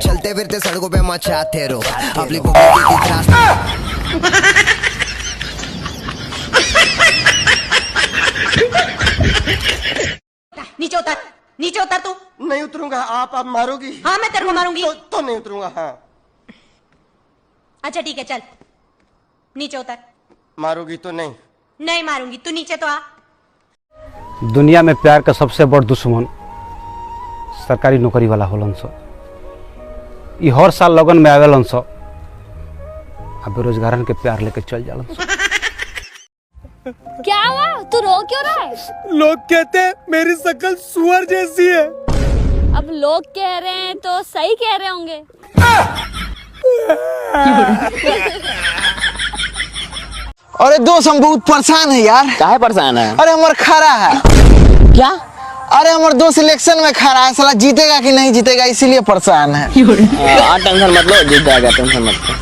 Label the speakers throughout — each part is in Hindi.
Speaker 1: चलते फिरते सड़कों पे मचाते रहो अपनी पब्लिक की त्रास।
Speaker 2: नीचे उतर तू।
Speaker 3: नहीं उतरूंगा। आप मारोगी?
Speaker 2: हाँ मैं तेरे को मारूंगी।
Speaker 3: तो नहीं उतरूंगा। हाँ
Speaker 2: अच्छा ठीक है चल नीचे उतर।
Speaker 3: मारोगी तो नहीं?
Speaker 2: नहीं मारूंगी, तू नीचे तो आ।
Speaker 4: दुनिया में प्यार का सबसे बड़ दुश्मन सरकारी नौकरी वाला होलन सो। ई हर साल लगन में आवेलन सो आ बेरोजगारन के प्यार लेके चल जालन सो।
Speaker 5: क्या हुआ? तू रो क्यों रहा है?
Speaker 6: लोग कहते हैं मेरी शक्ल सुअर जैसी है।
Speaker 5: अब लोग कह रहे हैं तो सही कह रहे होंगे।
Speaker 7: अरे दोस्त हम बहुत परेशान है यार।
Speaker 8: काहे परेशान है?
Speaker 7: अरे हमार खड़ा है।
Speaker 8: क्या?
Speaker 7: अरे हमारे दोस्त इलेक्शन में खड़ा है, साला जीतेगा कि नहीं जीतेगा इसीलिए परेशान है।
Speaker 8: टेंशन मत लो, जीत जाएगा, टेंशन मत लो।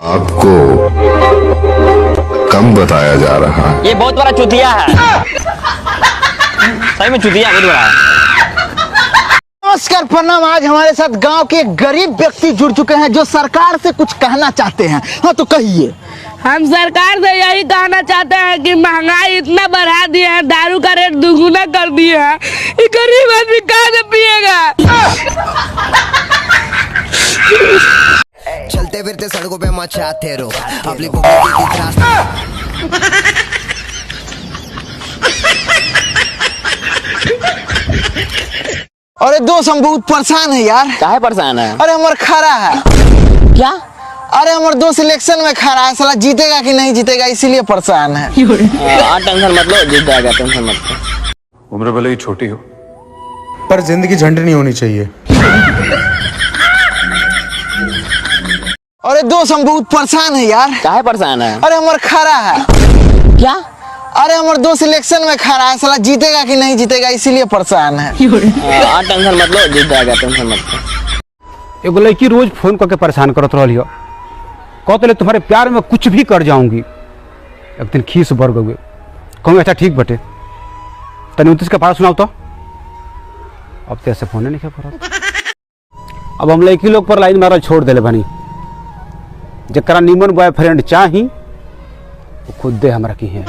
Speaker 9: आपको कम बताया जा रहा है।
Speaker 8: ये बहुत बड़ा चुतिया है। सही में चुतिया बहुत बड़ा है।
Speaker 7: नमस्कार प्रणाम। आज हमारे साथ गांव के एक गरीब व्यक्ति जुड़ चुके हैं जो सरकार से कुछ कहना चाहते हैं। हाँ तो कहिए।
Speaker 10: हम सरकार से यही कहना चाहते हैं कि महंगाई इतना बढ़ा दिया है, दारू का रेट दुगुना कर दिया है, ये गरीब आदमी कहाँ से पिएगा?
Speaker 1: चलते फिरते सड़कों पे मचाते रहो अपनी पब्लिक की त्रास।
Speaker 7: अरे दोस्त हम बहुत परेशान है यार।
Speaker 8: काहे परेशान है?
Speaker 7: अरे हमार खड़ा है।
Speaker 8: क्या?
Speaker 7: अरे हमारे दोस्त इलेक्शन में खड़ा है, साला जीतेगा कि नहीं जीतेगा इसीलिए परेशान है।
Speaker 8: टेंशन मत लो, जीत जाएगा, टेंशन मत लो।
Speaker 9: उम्र भले ही छोटी हो
Speaker 6: पर जिंदगी झंड नहीं होनी चाहिए।
Speaker 7: अरे दोस्त हम बहुत परेशान है यार।
Speaker 8: काहे परेशान है?
Speaker 7: अरे हमार खड़ा है।
Speaker 8: क्या?
Speaker 7: अरे हमारे दोस्त इलेक्शन में खड़ा है, साला जीतेगा कि नहीं जीतेगा इसीलिए परेशान है।
Speaker 8: टेंशन मत लो, जीत जाएगा, टेंशन मत लो।
Speaker 4: एगो लड़की रोज फोन करके परेशान करत रही हो, कहते तुम्हारे प्यार में कुछ भी कर जाऊंगी। एक दिन खीस बढ़ गए, कहूँ अच्छा ठीक बटे तनी 29 का पारा सुनाओ तो। अब तो ऐसे फोन नहीं कर। अब हम लड़की लोग पर लाइन मारल छोड़ दिले बनी। जरा नीमन बॉयफ्रेंड चाही वो खुद दे हमरा की है।